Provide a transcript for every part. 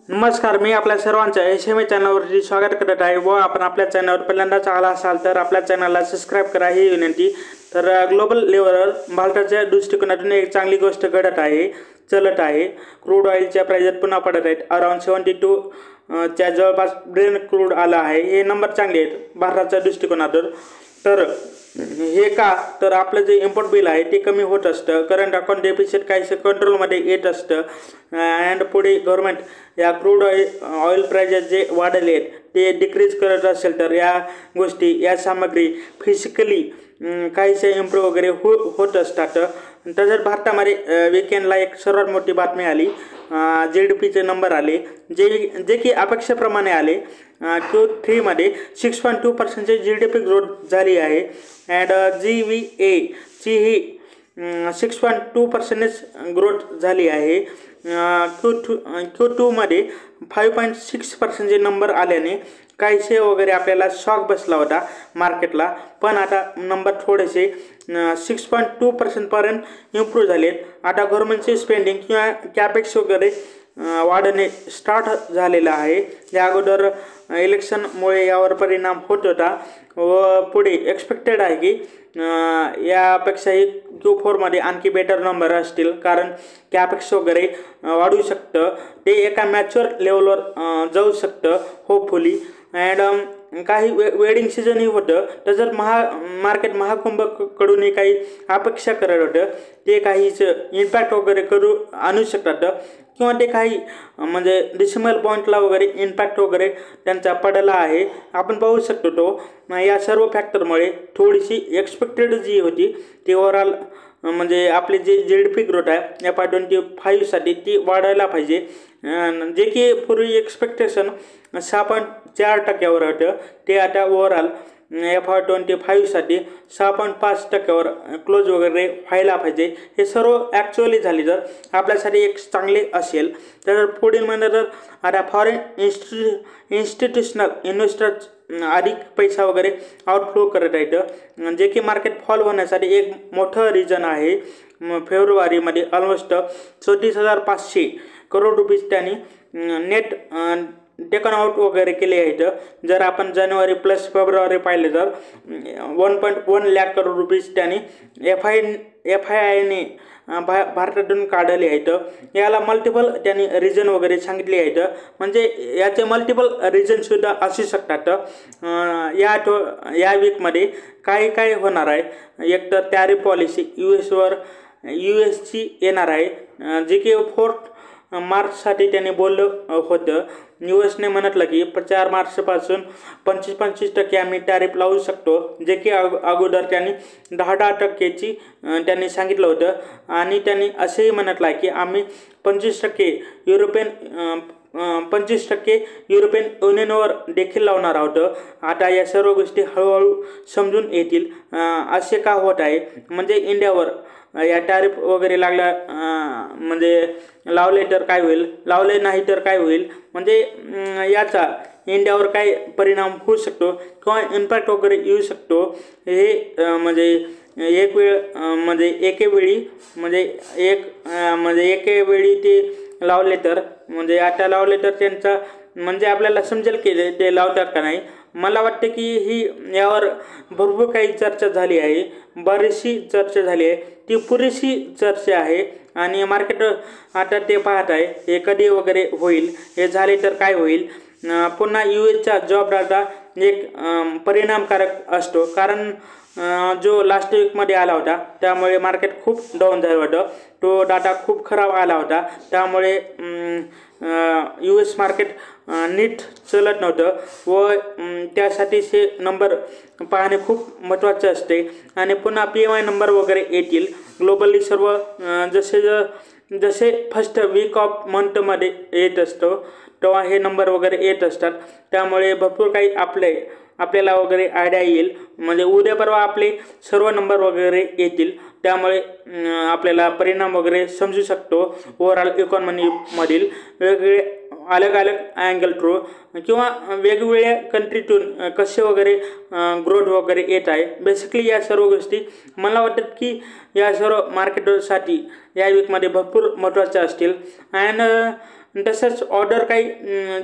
नमस्कार, मी आपल्या सर्वांचं एस-एम-ए चॅनलवरती स्वागत करत आहे व आपण आपल्या चॅनलवर पहिल्यांदाच आला असाल तर आपल्या चॅनलला सबस्क्राईब करा ही विनंती। तर ग्लोबल लेवलवर भारताच्या दृष्टिकोनातून एक चांगली गोष्ट घडत आहे, चलत आहे। क्रूड ऑइलच्या प्राइस पुन्हा पडत आहेत, अराउंड 72 च्या जवळपास ब्रेंट क्रूड आला आहे। हे नंबर चांगले आहेत भारताच्या दृष्टिकोनातून। तर हे का तर आपलं जे इम्पोर्ट बिल आहे ते कमी होत असतं, करंट अकाउंट डेफिसिट काहीसं कंट्रोलमध्ये येत असतं अँड पुढे गव्हर्नमेंट या क्रूड ऑइल प्राइजेस जे वाढले आहेत ते डिक्रीज करत असेल तर या गोष्टी या सामग्री फिजिकली काहीसे इम्प्रूव्ह वगैरे होत असतात। तसंच भारतामध्ये वीकेंडला एक सर्वात मोठी बातमी आली, GDPचे नंबर आले जे की अपेक्षेप्रमाणे आले। Q3मध्ये 6.2% GDP ग्रोथ झाली आहे अँड GVA ची ही 6.2% ग्रोथ झाली आहे। Q2मध्ये 5.6% नंबर आल्याने काहीसे वगैरे आपल्याला शॉक बसला होता मार्केटला, पण आता नंबर थोडेसे 6.2% पर्यंत इम्प्रूव्ह झालेत। आता गव्हर्नमेंटचे स्पेंडिंग किंवा कॅपेक्स वगैरे वाढणे स्टार्ट झालेलं आहे। या अगोदर इलेक्शनमुळे यावर परिणाम होत होता व पुढे एक्सपेक्टेड आहे की यापेक्षाही Q4मध्ये आणखी बेटर नंबर असतील, कारण कॅपेक्स वगैरे वाढू शकतं, ते एका मॅच्युअर लेवलवर जाऊ शकतं होपफुली। अँड काही वेडिंग सीझनही होतं, तर जर मार्केट महाकुंभकडूनही काही अपेक्षा करत होतं ते काहीच इम्पॅक्ट वगैरे आणू शकतात किंवा ते काही म्हणजे डिसिमल पॉईंटला वगैरे इम्पॅक्ट वगैरे त्यांचा पडला आहे। आपण पाहू शकतो तो या सर्व फॅक्टरमुळे थोडीशी एक्सपेक्टेड जी होती ती ओव्हरऑल म्हणजे आपली जी GDP ग्रोथ आहे FY25साठी ती वाढायला पाहिजे, जे की पूर्वी एक्सपेक्टेशन 6.4% होतं ते आता ओव्हरऑल FY25साठी 6.5% क्लोज वगैरे व्हायला पाहिजे। हे सर्व ॲक्च्युअली झाले तर आपल्यासाठी एक चांगले असेल। तर पुढील महिन्यात जर आता फॉरेन इन्स्टिट्यूशनल इन्व्हेस्टर्स अधिक पैसा वगैरे आउटफ्लो करत आहेत, जे की मार्केट फॉल होण्यासाठी एक मोठं रिझन आहे। फेब्रुवारीमध्ये ऑलमोस्ट 34,500 करोड रुपीज त्यांनी नेट टेकन आउट वगैरे केले आहेत। जर आपण जानेवारी प्लस फेब्रुवारी पाहिले तर 1.1 लाख करोड रुपीज त्यांनी FIIने भारतातून काढले आहेत। याला मल्टिपल त्यांनी रिझन वगैरे सांगितले आहेत, म्हणजे याचे मल्टिपल रिझनसुद्धा असू शकतात। या वीकमध्ये काय होणार आहे, एक तर टॅरिफ पॉलिसी यूएसची येणार आहे, जे की 4 मार्चसाठी त्यांनी बोललं होतं। यूएसने म्हटलं की 4 मार्चपासून 25% आम्ही टॅरिफ लावू शकतो, जे की अगोदर त्यांनी 10% त्यांनी सांगितलं होतं आणि त्यांनी असेही म्हटलं आहे की आम्ही 25% युरोपियन युनियनवर देखील लावणार आहोत। आता या सर्व गोष्टी हळूहळू समजून येतील। असे का होत आहे, म्हणजे इंडियावर या टॅरिफ वगैरे लागला म्हणजे लावले तर काय होईल, लावले नाही तर काय होईल, म्हणजे याचा इंडियावर काय परिणाम होऊ शकतो किंवा इम्पॅक्ट वगैरे येऊ शकतो, हे म्हणजे एक वेळ म्हणजे एकेवेळी ते लावले तर म्हणजे आता लावले तर त्यांचा म्हणजे आपल्याला समजेल की ते लावतात का नाही। मला वाटते की ही यावर भरपूर काही चर्चा झाली आहे, बरीचशी चर्चा झाली आहे, ती पुरेशी चर्चा आहे आणि मार्केट आता ते पाहत आहे हे कधी वगैरे होईल, हे झाले तर काय होईल। पुन्हा यूएसचा जॉब डाटा एक परिणामकारक असतो, कारण जो लास्ट वीकमध्ये आला होता त्यामुळे मार्केट खूप डाऊन झालं होतं, तो डाटा खूप खराब आला होता, त्यामुळे US मार्केट नीट चलत नव्हतं व त्यासाठी हे नंबर पाहणे खूप महत्त्वाचे असते। आणि पुन्हा PMI नंबर वगैरे येतील ग्लोबली सर्व जसे फर्स्ट वीक ऑफ मंथमध्ये येत असतो तेव्हा हे नंबर वगैरे येत असतात, त्यामुळे भरपूर काही आपल्याला वगैरे आयडिया येईल। म्हणजे उद्या परवा आपले सर्व नंबर वगैरे येतील, त्यामुळे आपल्याला परिणाम वगैरे समजू शकतो ओव्हरऑल इकॉनॉमीमधील वेगवेगळे अलग अलग अँगल थ्रू किंवा वेगवेगळ्या कंट्रीतून कसे वगैरे ग्रोथ वगैरे येत आहे. बेसिकली या सर्व गोष्टी मला वाटतं की या सर्व मार्केटसाठी या वीकमध्ये भरपूर महत्त्वाच्या असतील. अँड तसंच ऑर्डर काही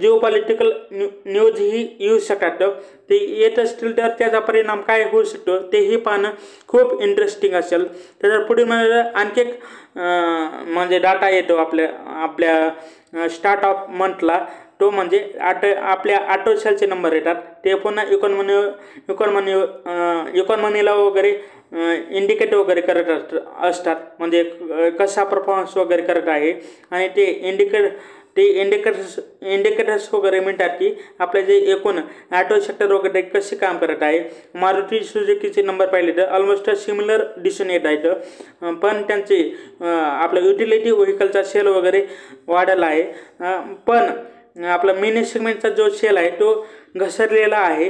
जिओपॉलिटिकल न्यूजही येऊ शकतात. ते येत असतील तर त्याचा परिणाम काय होऊ शकतो तेही पाहणं खूप इंटरेस्टिंग असेल. त्याच्या पुढे म्हणजे आणखी एक म्हणजे डाटा येतो आपल्या स्टार्ट ऑफ मंथला, तो म्हणजे आपल्या ऑटो सेलचे नंबर येतात. ते पुन्हा इकॉनॉमीला वगैरे इंडिकेट वगैरे करत असतात, म्हणजे कसा परफॉर्मन्स वगैरे करत आहे. आणि ते इंडिकेटर्स वगैरे म्हणतात की आपले जे एकूण ऑटो सेक्टर वगैरे कसे काम करत आहे. मारुती सुझुकीचे नंबर पाहिले तर ऑलमोस्ट सिमिलर दिसून येत आहेत, पण त्यांचे आपलं युटिलिटी व्हेकलचा सेल वगैरे वाढला आहे. पण आपला मिनी सेगमेंटचा जो सेल आहे तो घसरलेला आहे.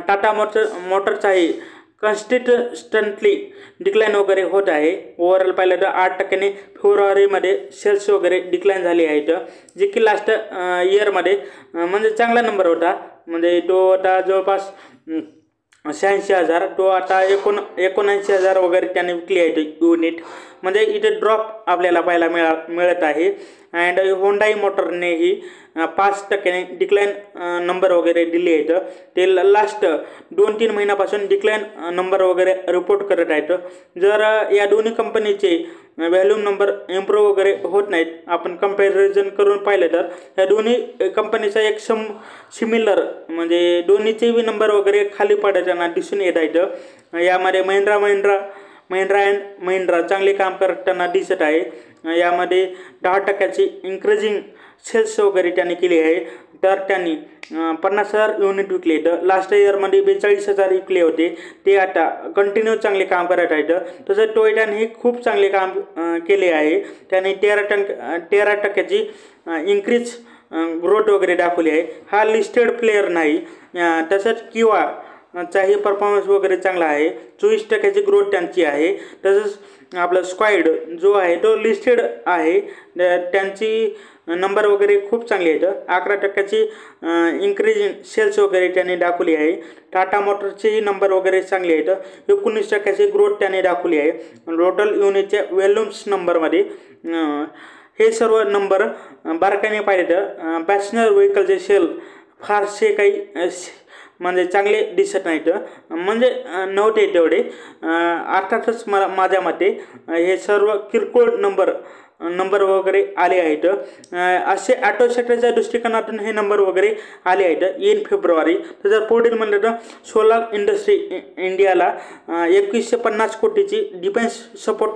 टाटा मोटर्सचाही कन्सिस्टंटली डिक्लाईन वगैरे होत आहे. ओव्हरऑल पाहिलं तर 8% फेब्रुवारीमध्ये सेल्स वगैरे डिक्लाईन झाले आहेत, जे की लास्ट इयरमध्ये म्हणजे चांगला नंबर होता. म्हणजे तो आता जवळपास 86,000, तो आता 79,000 वगैरे त्याने विकली आहे युनिट. म्हणजे इथे ड्रॉप आपल्याला पाहायला मिळत आहे. अँड होंडाई मोटरनेही 5% डिक्लाईन नंबर वगैरे दिले आहेत. ते लास्ट 2-3 महिन्यापासून डिक्लाईन नंबर वगैरे रिपोर्ट करत आहेत. जर या दोन्ही कंपनीचे व्हॅल्यूम नंबर इम्प्रूव्ह वगैरे होत नाहीत, आपण कम्पॅरिझन करून पाहिलं तर या दोन्ही कंपनीचा एक सिमिलर म्हणजे दोन्हीचेही नंबर वगैरे खाली पडताना दिसून येत आहेत. यामध्ये महिंद्रा अँड महिंद्रा चांगले काम करताना दिसत आहे. यामध्ये 10% इन्क्रीजिंग सेल्स वगैरे त्यांनी केली आहे. तर त्यांनी 50,000 युनिट विकले. तर लास्ट इयरमध्ये 42,000 विकले होते. ते आता कंटिन्यू चांगले काम करत आहेत. तसंच टोयोटानेही खूप चांगले काम केले आहे. त्याने 13% इन्क्रीज ग्रोथ वगैरे दाखवली आहे. हा लिस्टेड प्लेयर नाही. तसंच किवा चाही परफॉर्मन्स वगैरे चांगला आहे. 24% ग्रोथ त्यांची आहे. तसंच आपलं स्क्वाईड जो आहे तो लिस्टेड आहे. त्यांची नंबर वगैरे खूप चांगली आहेत. 11% इन्क्रीज इन सेल्स वगैरे त्यांनी दाखवली आहे. टाटा मोटर्सचेही नंबर वगैरे चांगले आहेत. 19% ग्रोथ त्यांनी दाखवली आहे. टोटल युनिटच्या व्हॅल्यूम्स नंबरमध्ये हे सर्व नंबर बारकाईने पाहिले तर पॅसेंजर व्हेकलचे सेल फारसे काही म्हणजे चांगले दिसत नाहीत, म्हणजे नव्हते तेवढे. अर्थातच माझ्या मते हे सर्व किरकोळ नंबर वगैरे आले आहेत. असे ऑटो सेक्टरच्या दृष्टिकोनातून हे नंबर वगैरे आले आहेत इन फेब्रुवारी. तर जर पुढील म्हणलं तर सोलार इंडस्ट्री इंडियाला 2150 कोटीची डिफेन्स सपोर्ट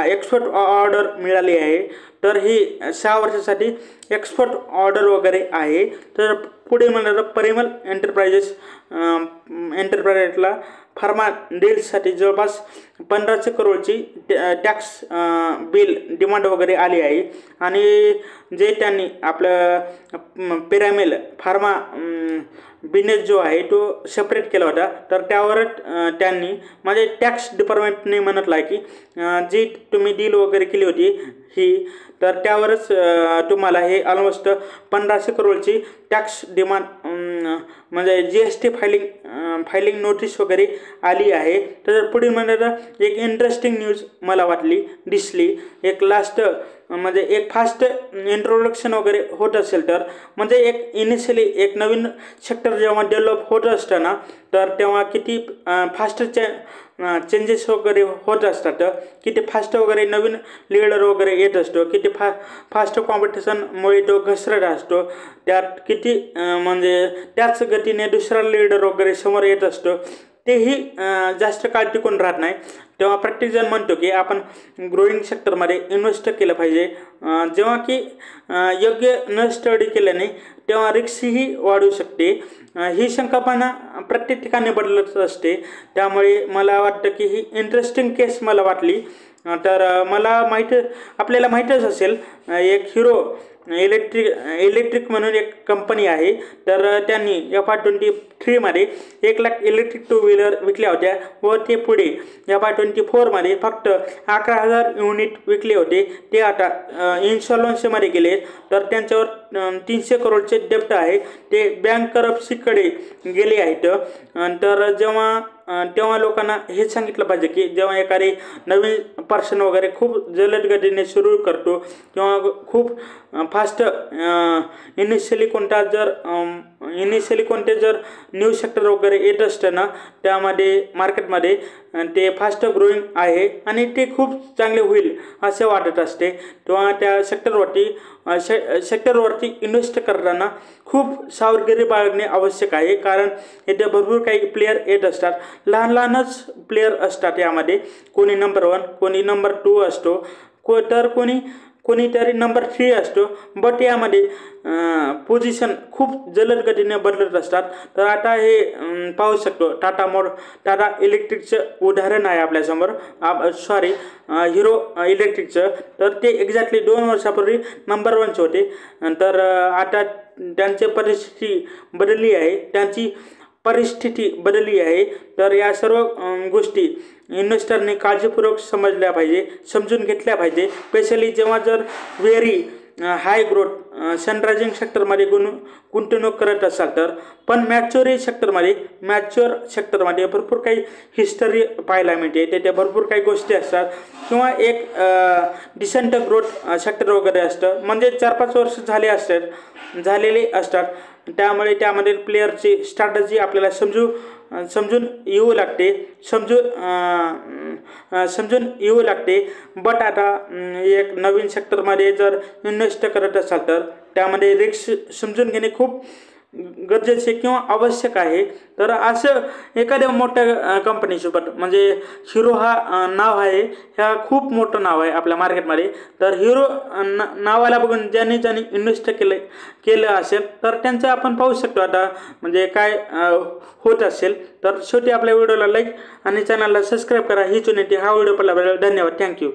एक्सपोर्ट ऑर्डर मिळाली आहे. तर ही 6 वर्षासाठी एक्सपोर्ट ऑर्डर वगैरे आहे. तर पुढे म्हणलं तर परिमल एंटरप्राइजेसला फार्मा डील्ससाठी जवळपास 1500 करोडची टॅक्स बिल डिमांड वगैरे आली आहे. आणि जे त्यांनी आपलं पिरामिल फार्मा बिझनेस जो आहे तो सेपरेट केला होता, तर त्यावरच त्यांनी म्हणजे टॅक्स डिपार्टमेंटने म्हणतलं आहे की जी तुम्ही डील वगैरे केली होती ही, तर त्यावरच तुम्हाला हे ऑलमोस्ट 1500 करोडची टॅक्स डिमांड म्हणजे GST फायलिंग नोटीस वगैरे आली आहे. तर पुढील म्हणजे एक इंटरेस्टिंग न्यूज मला दिसली. एक लास्ट म्हणजे एक फास्ट इंट्रोडक्शन वगैरे होत असेल तर म्हणजे एक इनिशियली एक नवीन सेक्टर जेव्हा डेव्हलप होत असताना तर तेव्हा किती फास्ट चेंजेस वगैरे होत असतात, किती फास्ट वगैरे नवीन लीडर वगैरे येत असतो, किती फास्ट कॉम्पिटिशनमुळे तो घसरत असतो, त्यात किती म्हणजे त्याच गतीने दुसरा लीडर वगैरे समोर येत असतो. तेही जास्त काळ टिकून राहत नाही. तेव्हा प्रत्येकजण म्हणतो की आपण ग्रोईंग सेक्टरमध्ये इन्व्हेस्ट केलं पाहिजे. जेव्हा की योग्य न स्टडी केल्याने तेव्हा रिस्कही वाढू शकते. ही संकल्पना प्रत्येक ठिकाणी बदलत असते. त्यामुळे मला वाटतं की ही इंटरेस्टिंग केस मला वाटली. तर आपल्याला माहीतच असेल एक हिरो इलेक्ट्रिक म्हणून एक कंपनी आहे, तर त्यांनी FY23मध्ये 1 लाख इलेक्ट्रिक टू व्हीलर विकल्या होत्या व ते पुढे FY24मध्ये फक्त 11,000 युनिट विकले होते. ते आता इन्शॉलन्समध्ये गेले, तर त्यांच्यावर 300 करोडचे डेप्ट आहे, ते बँक करप्सीकडे गेले आहेत. तर तेव्हा लोकांना हे सांगितलं पाहिजे की जेव्हा एखादी नवीन पर्सन वगैरे खूप जलद गतीने सुरू करतो किंवा खूप फास्ट इनिशियली कोणते जर न्यू सेक्टर वगैरे येत असतं ना, त्यामध्ये मार्केटमध्ये ते फास्ट ग्रोईंग आहे आणि ते खूप चांगले होईल असे वाटत असते. तेव्हा त्या सेक्टरवरती इन्व्हेस्ट करताना खूप सावधगिरी बाळगणे आवश्यक आहे, कारण येथे भरपूर काही प्लेयर येत असतात. लहानच प्लेयर असतात यामध्ये. कोणी नंबर 1, कोणी नंबर 2 असतो, तर कोणीतरी नंबर 3 असतो. बट यामध्ये पोझिशन खूप जलद गतीने बदलत असतात. तर आता हे पाहू शकतो, टाटा इलेक्ट्रिकचं उदाहरण आहे आपल्यासमोर. हिरो इलेक्ट्रिकचं. तर ते एक्झॅक्टली 2 वर्षापूर्वी नंबर 1चे होते. तर आता त्यांची परिस्थिती बदलली आहे. तर या सर्व गोष्टी इन्व्हेस्टरने काळजीपूर्वक समजून घेतल्या पाहिजे. स्पेशली जेव्हा जर व्हेरी हाय ग्रोथ सनरायझिंग सेक्टरमध्ये गुंतवणूक करत असाल तर. पण मॅच्युअर सेक्टरमध्ये भरपूर काही हिस्टरी पाहायला मिळते. तेथे भरपूर काही गोष्टी असतात किंवा एक डिसेंट ग्रोथ सेक्टर वगैरे असतं, म्हणजे 4-5 वर्ष झालेले असतात. त्यामुळे त्यामध्ये प्लेयरची स्ट्रॅटजी आपल्याला समजून येऊ लागते. बट आता एक नवीन सेक्टरमध्ये जर इन्व्हेस्ट करत असाल तर त्यामध्ये रिस्क समजून घेणे खूप गरजेचे किंवा आवश्यक आहे. तर असं एखाद्या मोठ्या कंपनीसोबत, म्हणजे हिरो हा नाव आहे, ह्या खूप मोठं नाव आहे आपल्या मार्केटमध्ये. तर हिरो नावाला बघून ज्यांनी इन्व्हेस्ट केलं असेल तर त्यांचं आपण पाहू शकतो आता म्हणजे काय होत असेल. तर शेवटी आपल्या व्हिडिओला लाईक आणि चॅनलला सबस्क्राईब करा. ही चुनती हा व्हिडिओ पाहिल्याबद्दल धन्यवाद. थँक्यू.